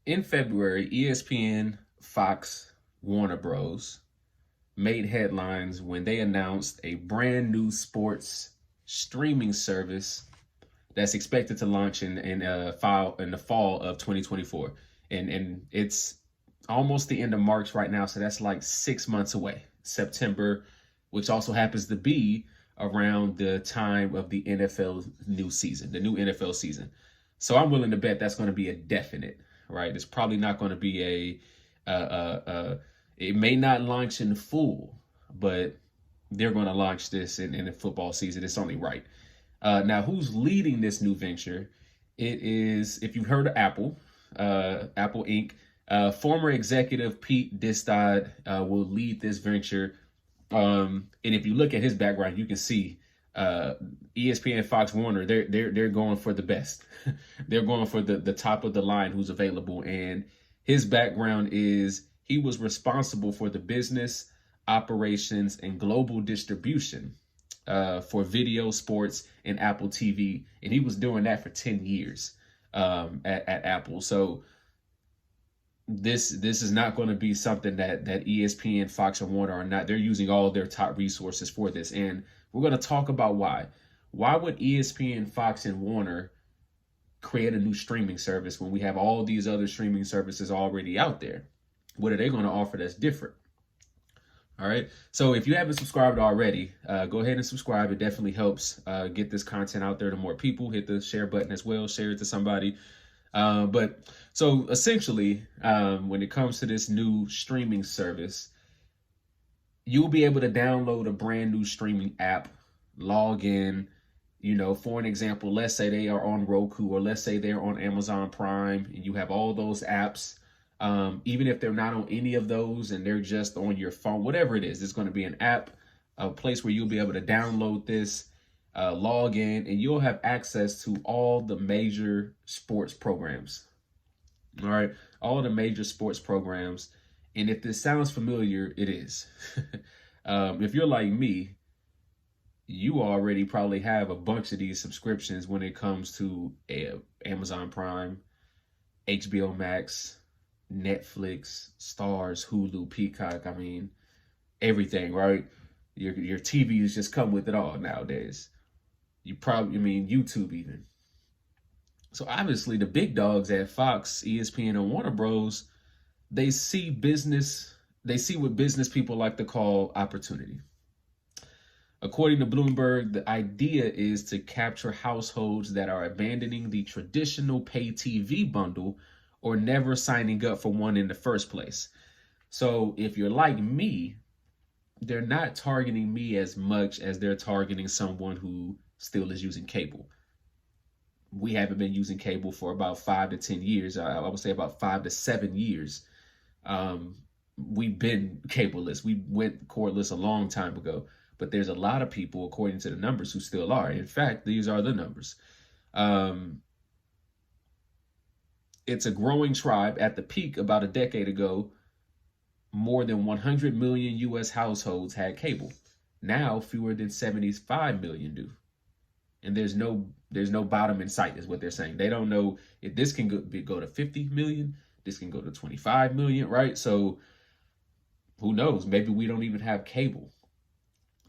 In February, ESPN, Fox, Warner Bros. Made headlines when they announced a brand new sports streaming service that's expected to launch in the fall of 2024, and it's almost the end of March right now, so that's like 6 months away. September, which also happens to be around the time of the new NFL season. So I'm willing to bet that's going to be a definite, right? It's probably not going to be it may not launch in full, but they're going to launch this in the football season. It's only right. Now, who's leading this new venture? It is, if you've heard of Apple, Apple Inc., former executive Pete Distad will lead this venture. And if you look at his background, you can see ESPN, Fox, Warner. They're going for the best. They're going for the top of the line who's available. And his background is he was responsible for the business, operations, and global distribution for video, sports, and Apple TV. And he was doing that for 10 years at Apple. So this is not going to be something that ESPN, Fox, or Warner are not. They're using all their top resources for this. And we're going to talk about why. Why would ESPN, Fox, and Warner create a new streaming service when we have all these other streaming services already out there? What are they going to offer that's different? All right. So if you haven't subscribed already, go ahead and subscribe. It definitely helps get this content out there to more people. Hit the share button as well. Share it to somebody. But so essentially, when it comes to this new streaming service, you'll be able to download a brand new streaming app, log in. For an example, let's say they are on Roku, or let's say they're on Amazon Prime, and you have all those apps. Even if they're not on any of those and they're just on your phone, whatever it is, it's going to be an app, a place where you'll be able to download this, log in, and you'll have access to all the major sports programs. All right. All the major sports programs. And if this sounds familiar, it is. If you're like me, you already probably have a bunch of these subscriptions when it comes to Amazon Prime, HBO Max, Netflix, Stars, Hulu, Peacock. I mean, everything, right? Your TVs just come with it all nowadays. YouTube even. So obviously the big dogs at Fox, ESPN, and Warner Bros., they see what business people like to call opportunity. According to Bloomberg, the idea is to capture households that are abandoning the traditional pay TV bundle or never signing up for one in the first place. So if you're like me, they're not targeting me as much as they're targeting someone who still is using cable. We haven't been using cable for about 5 to 10 years. I would say about 5 to 7 years. We've been cableless. We went cordless a long time ago. But there's a lot of people, according to the numbers, who still are. In fact, these are the numbers. It's a growing tribe. At the peak about a decade ago, more than 100 million U.S. households had cable. Now, fewer than 75 million do. And there's no bottom in sight, is what they're saying. They don't know if this can go to 50 million. This can go to 25 million, right? So who knows? Maybe we don't even have cable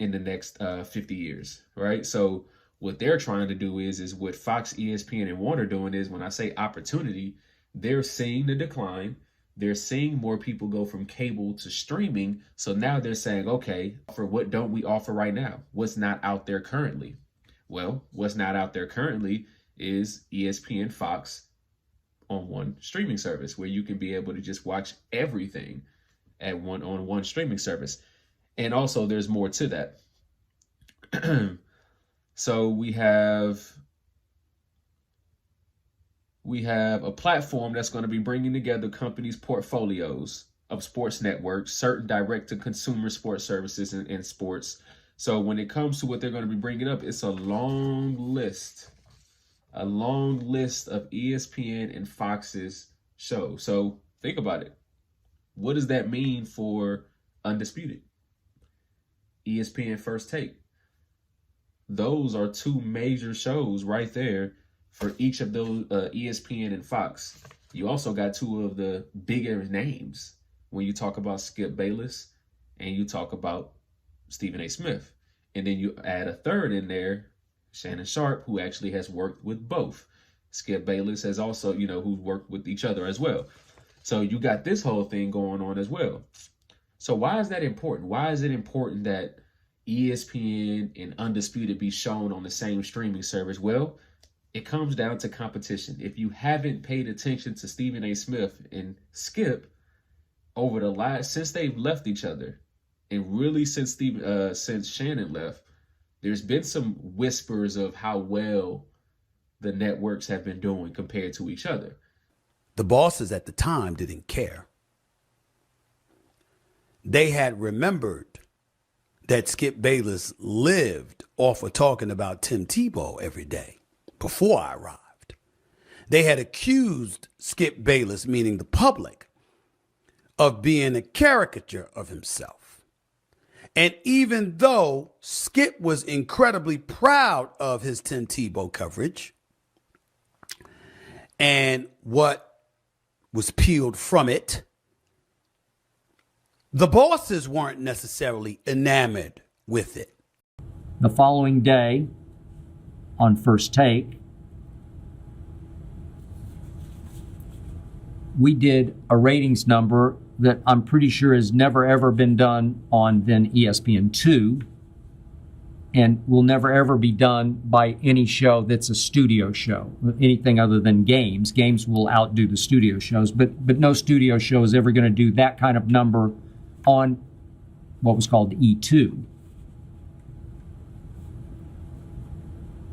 in the next 50 years, right? So what they're trying to do is what Fox, ESPN, and Warner doing is, when I say opportunity, they're seeing the decline. They're seeing more people go from cable to streaming. So now they're saying, okay, for what don't we offer right now? What's not out there currently? Well, what's not out there currently is ESPN, Fox on one streaming service, where you can be able to just watch everything on one streaming service. And also, there's more to that. So we have a platform that's going to be bringing together companies' portfolios of sports networks, certain direct-to-consumer sports services and sports. So when it comes to what they're going to be bringing up, it's a long list of ESPN and Fox's shows. So think about it. What does that mean for Undisputed? ESPN First Take. Those are two major shows right there for each of those, ESPN and Fox. You also got two of the bigger names when you talk about Skip Bayless and you talk about Stephen A. Smith. And then you add a third in there, Shannon Sharpe, who actually has worked with both. Skip Bayless has also, who's worked with each other as well. So you got this whole thing going on as well. So why is that important? Why is it important that ESPN and Undisputed be shown on the same streaming service? Well, it comes down to competition. If you haven't paid attention to Stephen A. Smith and Skip over the last, since they've left each other, and really since Shannon left, there's been some whispers of how well the networks have been doing compared to each other. The bosses at the time didn't care. They had remembered that Skip Bayless lived off of talking about Tim Tebow every day before I arrived. They had accused Skip Bayless, meaning the public, of being a caricature of himself. And even though Skip was incredibly proud of his Tim Tebow coverage and what was peeled from it, the bosses weren't necessarily enamored with it. The following day, on First Take, we did a ratings number that I'm pretty sure has never ever been done on then ESPN2 and will never ever be done by any show that's a studio show, anything other than games. Games will outdo the studio shows, but no studio show is ever going to do that kind of number on what was called E2.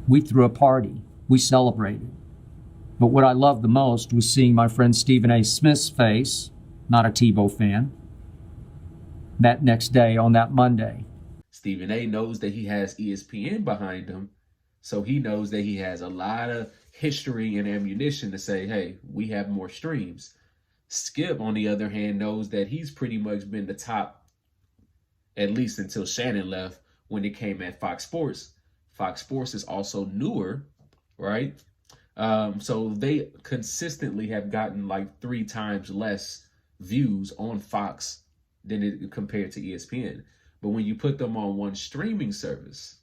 We threw a party. We celebrated. But what I loved the most was seeing my friend Stephen A. Smith's face, not a Tebow fan, that next day on that Monday. Stephen A. knows that he has ESPN behind him, so he knows that he has a lot of history and ammunition to say, hey, we have more streams. Skip, on the other hand, knows that he's pretty much been the top, at least until Shannon left, when it came at Fox Sports. Fox Sports is also newer, right? So they consistently have gotten like 3 times less views on Fox than it compared to ESPN. But when you put them on one streaming service,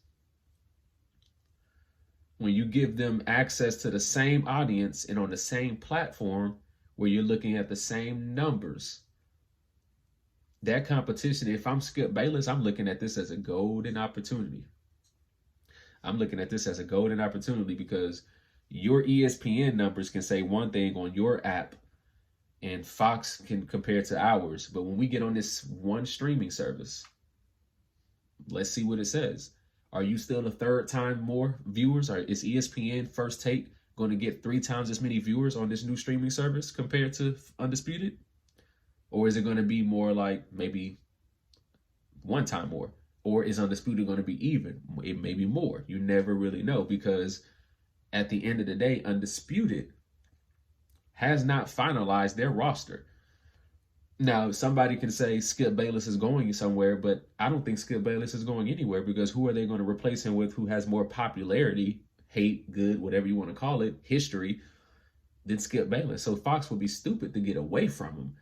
when you give them access to the same audience and on the same platform where you're looking at the same numbers, that competition, if I'm Skip Bayless, I'm looking at this as a golden opportunity. I'm looking at this as a golden opportunity because your ESPN numbers can say one thing on your app and Fox can compare to ours. But when we get on this one streaming service, let's see what it says. Are you still the 3rd time more viewers? Or is ESPN First Take going to get 3 times as many viewers on this new streaming service compared to Undisputed? Or is it going to be more like maybe 1 time more? Or is Undisputed going to be even? It may be more. You never really know, because at the end of the day, Undisputed has not finalized their roster. Now, somebody can say Skip Bayless is going somewhere, but I don't think Skip Bayless is going anywhere, because who are they going to replace him with who has more popularity, hate, good, whatever you want to call it, history, than Skip Bayless? So Fox would be stupid to get away from him.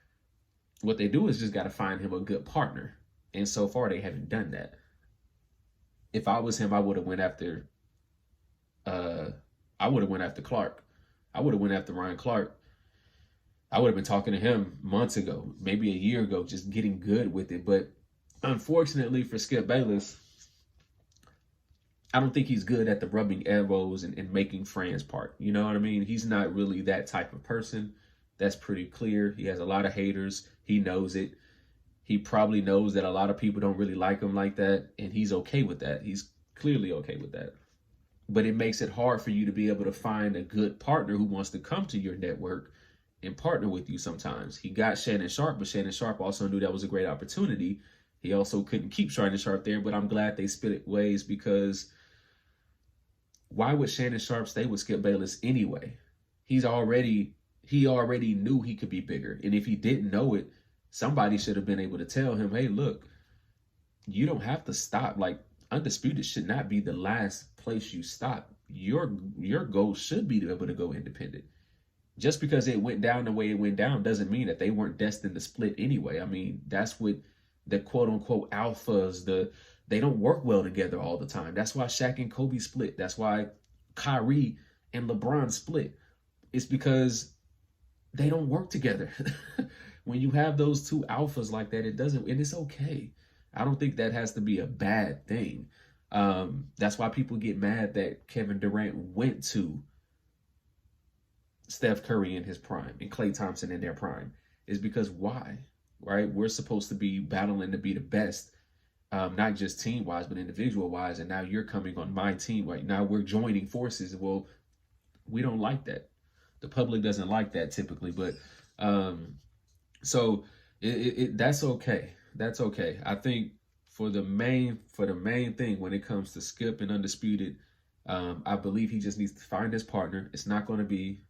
What they do is just got to find him a good partner. And so far, they haven't done that. If I was him, I would have went after Clark. I would have went after Ryan Clark. I would have been talking to him months ago, maybe a year ago, just getting good with it. But unfortunately for Skip Bayless, I don't think he's good at the rubbing elbows and making friends part. You know what I mean? He's not really that type of person. That's pretty clear. He has a lot of haters. He knows it. He probably knows that a lot of people don't really like him like that, and he's okay with that. He's clearly okay with that. But it makes it hard for you to be able to find a good partner who wants to come to your network and partner with you sometimes. He got Shannon Sharpe, but Shannon Sharpe also knew that was a great opportunity. He also couldn't keep Shannon Sharpe there, but I'm glad they split ways, because why would Shannon Sharpe stay with Skip Bayless anyway? He already knew he could be bigger. And if he didn't know it, somebody should have been able to tell him, hey, look, you don't have to stop. Like, Undisputed should not be the last place you stop. Your goal should be to be able to go independent. Just because it went down the way it went down doesn't mean that they weren't destined to split anyway. I mean, that's what the quote unquote alphas, they don't work well together all the time. That's why Shaq and Kobe split. That's why Kyrie and LeBron split. It's because they don't work together. When you have those two alphas like that, it doesn't, and it's okay. I don't think that has to be a bad thing. That's why people get mad that Kevin Durant went to Steph Curry in his prime and Klay Thompson in their prime. Is because why? Right? We're supposed to be battling to be the best, not just team wise, but individual wise. And now you're coming on my team. Right now we're joining forces. Well, we don't like that. The public doesn't like that typically, but so that's okay. That's okay. I think for the main thing when it comes to Skip and Undisputed, I believe he just needs to find his partner. It's not going to be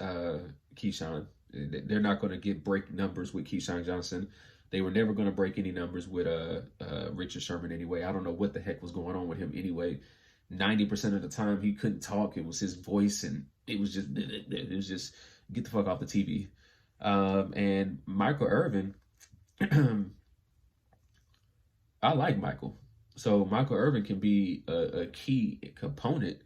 Keyshawn. They're not going to break numbers with Keyshawn Johnson. They were never going to break any numbers with Richard Sherman anyway. I don't know what the heck was going on with him anyway. 90% of the time he couldn't talk. It was his voice, and it was just get the fuck off the TV. And Michael Irvin, I like Michael. So Michael Irvin can be a key component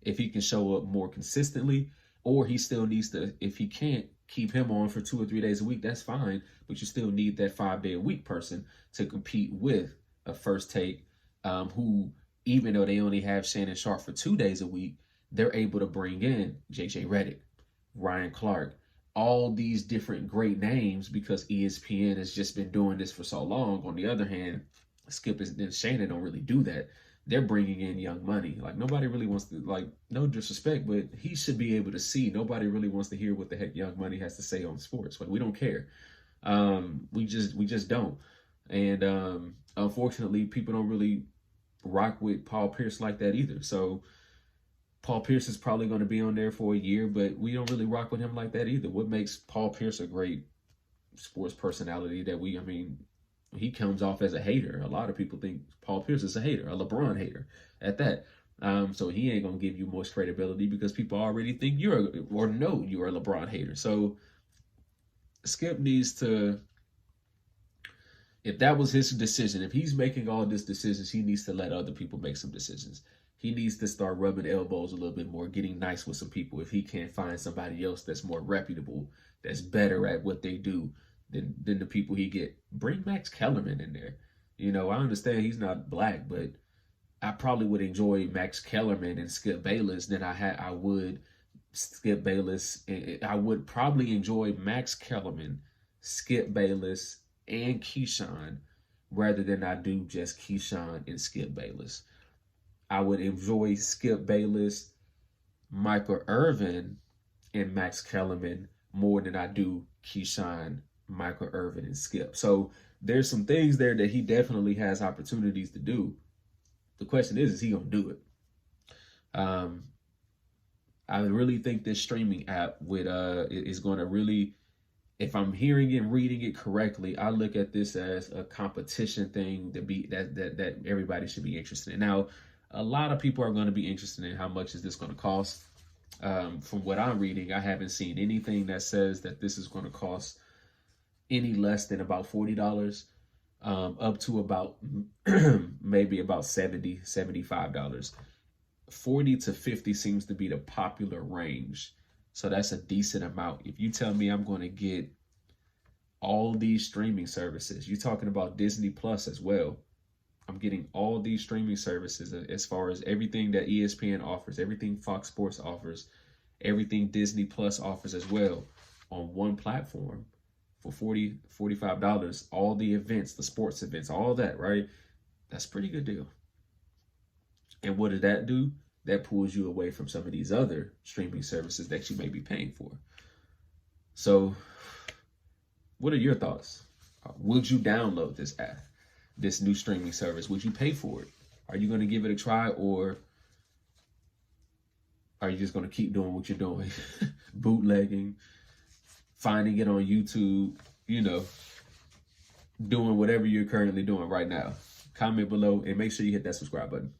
if he can show up more consistently, or he still needs to, if he can't, keep him on for 2 or 3 days a week, that's fine. But you still need that 5-day-a-week person to compete with a First Take, who, even though they only have Shannon Sharpe for 2 days a week, they're able to bring in JJ Redick, Ryan Clark, all these different great names because ESPN has just been doing this for so long. On the other hand, Skip and Shannon don't really do that. They're bringing in young money. Like, nobody really wants to, like, no disrespect, but he should be able to see. Nobody really wants to hear what the heck Young Money has to say on sports. Like, we don't care. We just don't. And unfortunately, people don't really rock with Paul Pierce like that either. So Paul Pierce is probably going to be on there for a year, but we don't really rock with him like that either. What makes Paul Pierce a great sports personality that he comes off as a hater. A lot of people think Paul Pierce is a hater, a LeBron hater at that. So he ain't going to give you much credibility because people already think you're a LeBron hater. So Skip needs to, if that was his decision, if he's making all these decisions, he needs to let other people make some decisions. He needs to start rubbing elbows a little bit more, getting nice with some people if he can't find somebody else that's more reputable, that's better at what they do than the people he get. Bring Max Kellerman in there. I understand he's not black, but I probably would enjoy Max Kellerman and Skip Bayless than I would Skip Bayless. I would probably enjoy Max Kellerman, Skip Bayless, and Keyshawn rather than I do just Keyshawn and Skip Bayless. I would enjoy Skip Bayless, Michael Irvin, and Max Kellerman more than I do Keyshawn, Michael Irvin, and Skip. So there's some things there that he definitely has opportunities to do. The question is he going to do it? I really think this streaming app is going to really, if I'm hearing and reading it correctly, I look at this as a competition thing that everybody should be interested in. Now, a lot of people are going to be interested in how much is this going to cost. From what I'm reading, I haven't seen anything that says that this is going to cost any less than about $40, up to about maybe about $70, $75. 40 to 50 seems to be the popular range. So that's a decent amount. If you tell me I'm going to get all these streaming services, you're talking about Disney Plus as well. I'm getting all these streaming services as far as everything that ESPN offers, everything Fox Sports offers, everything Disney Plus offers as well on one platform for $40, $45. All the events, the sports events, all that, right? That's a pretty good deal. And what does that do? That pulls you away from some of these other streaming services that you may be paying for. So what are your thoughts? Would you download this app? This new streaming service? Would you pay for it? Are you going to give it a try, or are you just going to keep doing what you're doing? Bootlegging, finding it on YouTube, doing whatever you're currently doing right now. Comment below and make sure you hit that subscribe button.